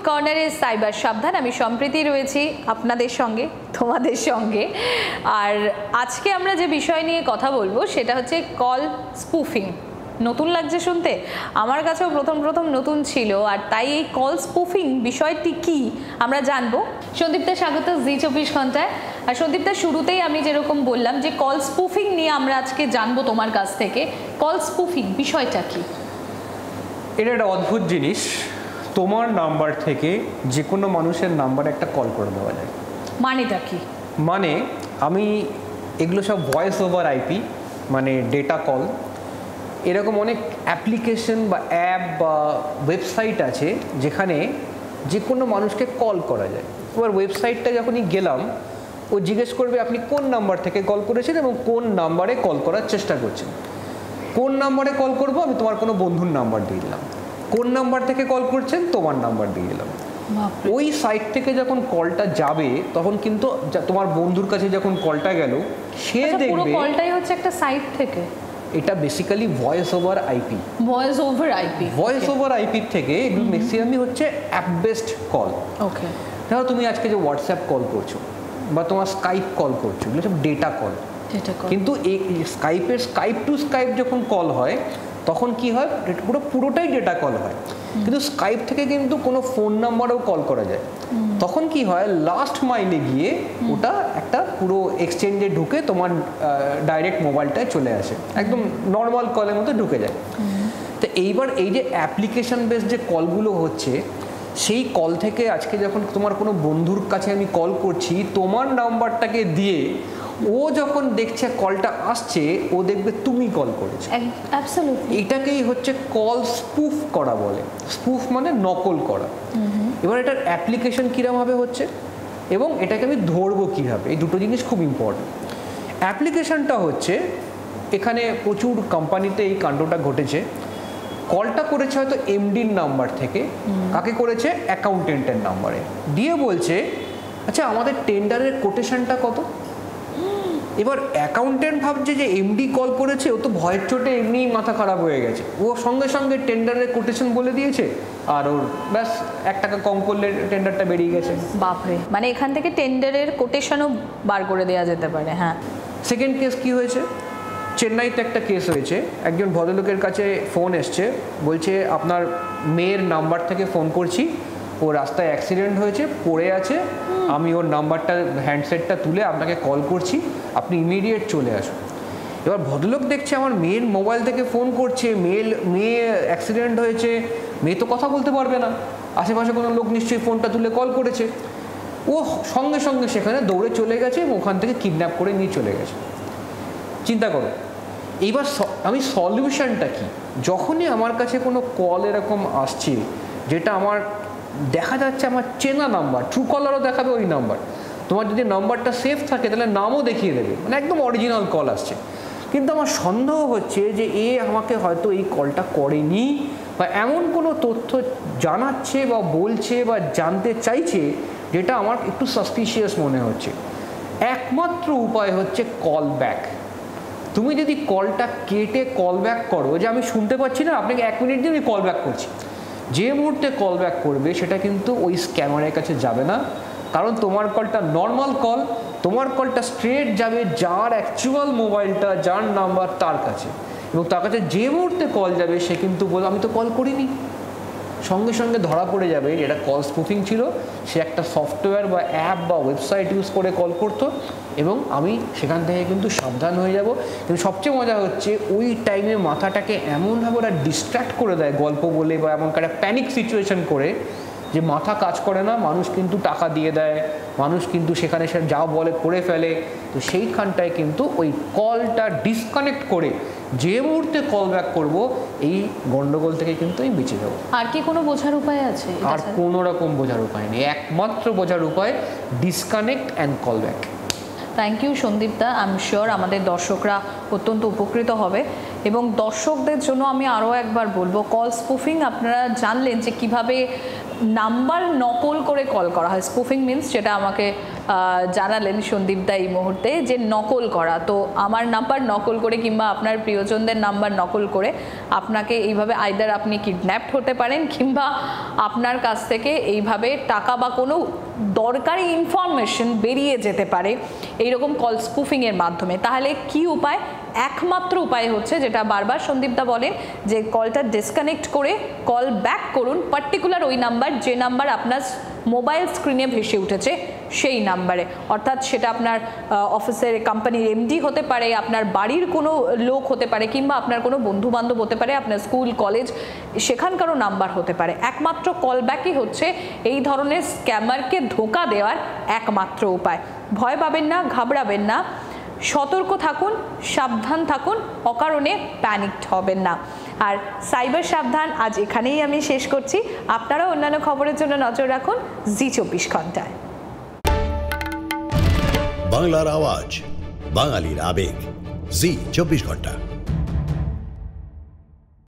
কর্নারে সাইবার সাবধান। আমি সম্প্রীতি রয়েছি আপনাদের সঙ্গে, তোমাদের সঙ্গে। আর আজকে আমরা যে বিষয় নিয়ে কথা বলবো সেটা হচ্ছে কল স্পুফিং। নতুন লাগছে শুনতে, আমার কাছেও প্রথম নতুন ছিল, আর তাই এই কল স্পুফিং বিষয়টি কি আমরা জানবো। সন্দীপ্তা, স্বাগত জি24 ঘন্টায়। আর সন্দীপ্তা, শুরুতেই আমি যেরকম বললাম যে কল স্পুফিং নিয়ে আমরা আজকে জানবো তোমার কাছ থেকে। কল স্পুফিং বিষয়টা কি? এটা একটা অদ্ভুত জিনিস। তোমার নাম্বার থেকে যে কোনো মানুষের নাম্বারে একটা কল করে দেওয়া যায়। মানেটা কি? মানে আমি এগুলো সব ভয়েস ওভার আইপি, মানে ডেটা কল। এরকম অনেক অ্যাপ্লিকেশন বা অ্যাপ বা ওয়েবসাইট আছে যেখানে যে কোনো মানুষকে কল করা যায়। এবার ওয়েবসাইটটা যখনই গেলাম, ও জিজ্ঞেস করবে আপনি কোন নাম্বার থেকে কল করেছেন এবং কোন নাম্বারে কল করার চেষ্টা করছেন। কোন নাম্বারে কল করব, আমি তোমার কোনো বন্ধুর নাম্বার দিয়ে দিলাম। কোন নাম্বার থেকে কল করছেন, তোমার নাম্বার দিয়ে দিলাম। ওই সাইট থেকে যখন কলটা যাবে তখন কিন্তু তোমার বন্ধুর কাছে যখন কলটা গেল, সে দেখবে পুরো কলটাই হচ্ছে একটা সাইট থেকে। এটা basically voice over IP. Voice over IP, voice over IP থেকে এগুলো ম্যাক্সিমামই হচ্ছে অ্যাপ বেসড কল। ওকে, ধরো তুমি আজকে যে হোয়াটসঅ্যাপ কল করছো বা তোমার স্কাইপ কল করছো, এগুলো সব ডেটা কল। কিন্তু এই স্কাইপ টু স্কাইপ যখন কল হয় তখন কি হয়, পুরোটাই ডেটা কল হয়। কিন্তু স্কাইপ থেকে কিন্তু কোনো ফোন নাম্বারেও কল করা যায়। তখন কি হয়, লাস্ট মাইলে গিয়ে ওটা একটা পুরো এক্সচেঞ্জে ঢুকে তোমার ডাইরেক্ট মোবাইলটায় চলে আসে, একদম নর্মাল কলের মতো ঢুকে যায়। তো এইবার এই যে অ্যাপ্লিকেশন বেস যে কলগুলো হচ্ছে, সেই কল থেকে আজকে যখন তোমার কোনো বন্ধুর কাছে আমি কল করছি, তোমার নাম্বারটাকে দিয়ে ও যখন দেখছে কলটা আসছে, ও দেখবে তুমি কল করেছো। এটাকেই হচ্ছে কল স্পুফ করা বলে। স্পুফ মানে নকল করা। এবার এটার অ্যাপ্লিকেশন কীরকমভাবে হচ্ছে এবং এটাকে আমি ধরবো কীভাবে, এই দুটো জিনিস খুব ইম্পর্টেন্ট। অ্যাপ্লিকেশনটা হচ্ছে, এখানে প্রচুর কোম্পানিতে এই কাণ্ডটা ঘটেছে। কলটা করেছে হয়তো এমডির নাম্বার থেকে, কাকে করেছে, অ্যাকাউন্টেন্টের নাম্বারে, দিয়ে বলছে আচ্ছা আমাদের টেন্ডারের কোটেশনটা কত। এবার অ্যাকাউন্টেন্ট ভাবছে যে এমডি কল করেছে, ও তো ভয়ের চোটে এমনি মাথা খারাপ হয়ে গেছে, ও সঙ্গে সঙ্গে টেন্ডারের কোটেশন বলে দিয়েছে, আর ওর ব্যাস 1 টাকা কম করলে টেন্ডারটা বেরিয়ে গেছে। বাপরে, মানে এখান থেকে টেন্ডারের কোটেশনও বার করে দেওয়া যেতে পারে। হ্যাঁ। সেকেন্ড কেস কি হয়েছে, চেন্নাইতে একটা কেস হয়েছে। একজন ভদ্রলোকের কাছে ফোন এসছে, বলছে আপনার মেয়ের নাম্বার থেকে ফোন করছি, ও রাস্তায় অ্যাক্সিডেন্ট হয়েছে, পড়ে আছে, আমি ওর নাম্বারটা হ্যান্ডসেটটা তুলে আপনাকে কল করছি, আপনি ইমিডিয়েট চলে আসুন। এবার ভদ্রলোক দেখছে আমার মেয়ের মোবাইল থেকে ফোন করছে, মেয়ে অ্যাক্সিডেন্ট হয়েছে, মেয়ে তো কথা বলতে পারবে না, আশেপাশে কোনো লোক নিশ্চয়ই ফোনটা তুলে কল করেছে। ও সঙ্গে সঙ্গে সেখানে দৌড়ে চলে গেছে এবং ওখান থেকে কিডন্যাপ করে নিয়ে চলে গেছে। চিন্তা করো। এইবার আমি সলিউশনটা কি, যখনই আমার কাছে কোনো কল এরকম আসছে যেটা আমার দেখা যাচ্ছে আমার চেনা নাম্বার, ট্রু কলারও দেখাবে ওই নাম্বার, তোমার যদি নাম্বারটা সেভ থাকে তাহলে নামও দেখিয়ে দেবে, মানে একদম অরিজিনাল কল আসছে, কিন্তু আমার সন্দেহ হচ্ছে যে এ আমাকে হয়তো এই কলটা করেনি বা এমন কোনো তথ্য জানাচ্ছে বা বলছে বা জানতে চাইছে যেটা আমার একটু সাসপিশিয়াস মনে হচ্ছে। একমাত্র উপায় হচ্ছে কল ব্যাক। তুমি যদি কলটা কেটে কল ব্যাক করো, যে আমি শুনতে পাচ্ছি না, আপনাকে 1 মিনিট দিয়ে আমি কল ব্যাক করছি, যে মুহূর্তে কল ব্যাক করবে সেটা কিন্তু ওই স্ক্যামারের কাছে যাবে না, কারণ তোমার কলটা নর্মাল কল, তোমার কলটা স্ট্রেট যাবে যার অ্যাকচুয়াল মোবাইলটা, যার নাম্বার তার কাছে, এবং তার কাছে যে মুহূর্তে কল যাবে সে কিন্তু বলবে আমি তো কল করিনি। সঙ্গে সঙ্গে ধরা পড়ে যাবে যেটা কল স্পুফিং ছিল, সে একটা সফটওয়্যার বা অ্যাপ বা ওয়েবসাইট ইউজ করে কল করতো, এবং আমি সেখান থেকে কিন্তু সাবধান হয়ে যাব। কিন্তু সবচেয়ে মজা হচ্ছে ওই টাইমে মাথাটাকে এমনভাবে ওরা ডিস্ট্র্যাক্ট করে দেয় গল্প বলে বা এমন একটা প্যানিক সিচুয়েশন করে যে মাথা কাজ করে না, মানুষ কিন্তু টাকা দিয়ে দেয়, মানুষ কিন্তু সেখানে সে যা বলে করে ফেলে। তো সেইখানটায় কিন্তু ওই কলটা ডিসকানেক্ট করে যে মুহূর্তে কল ব্যাক করবো, এই গন্ডগোল থেকে কিন্তু আমি বেঁচে যাবো। আর কি কোনো বোঝার উপায় আছে? আর কোনো রকম বোঝার উপায় নেই, একমাত্র বোঝার উপায় disconnect and call back. Thank you Sandipta. I am sure আমাদের দর্শকরা অত্যন্ত উপকৃত হবে। এবং দর্শকদের জন্য আমি আরও একবার বলবো, কল স্পুফিং আপনারা জানলেন যে কিভাবে নাম্বার নকল করে কল করা হয়। স্পুফিং মিন্স, যেটা আমাকে জানালেন সন্দীপ দা এই মুহূর্তে, যে নকল করা। তো আমার নাম্বার নকল করে কিংবা আপনার প্রিয়জনদের নাম্বার নকল করে আপনাকে এইভাবে আইদার আপনি কিডন্যাপড হতে পারেন, কিংবা আপনার কাছ থেকে এইভাবে টাকা বা কোনো দরকারি ইনফরমেশন বেরিয়ে যেতে পারে এইরকম কল স্পুফিংয়ের মাধ্যমে। তাহলে কি উপায়? একমাত্র উপায় হচ্ছে, যেটা বারবার সন্দীপদা বলেন, যে কলটা ডিসকানেক্ট করে কল ব্যাক করুন পার্টিকুলার ওই নাম্বার, যে নাম্বার আপনার মোবাইল স্ক্রিনে ভেসে উঠেছে সেই নাম্বারে। অর্থাৎ সেটা আপনার অফিসের কোম্পানির এমডি হতে পারে, আপনার বাড়ির কোনো লোক হতে পারে, কিংবা আপনার কোনো বন্ধু বান্ধব হতে পারে, আপনার স্কুল কলেজ সেখানকারও নাম্বার হতে পারে। একমাত্র কল ব্যাকই হচ্ছে এই ধরনের স্ক্যামারকে ধোঁকা দেওয়ার একমাত্র উপায়। ভয় পাবেন না, ঘাবড়াবেন না, সতর্ক থাকুন, সাবধান থাকুন, অকারণে প্যানিকড হবেন না। আর সাইবার সাবধান আজ এখানেই আমি শেষ করছি। আপনারাও অন্যান্য খবরের জন্য নজর রাখুন জি24 ঘন্টায়। বাংলার আওয়াজ, বাঙালির আবেগ, জি24 ঘন্টা।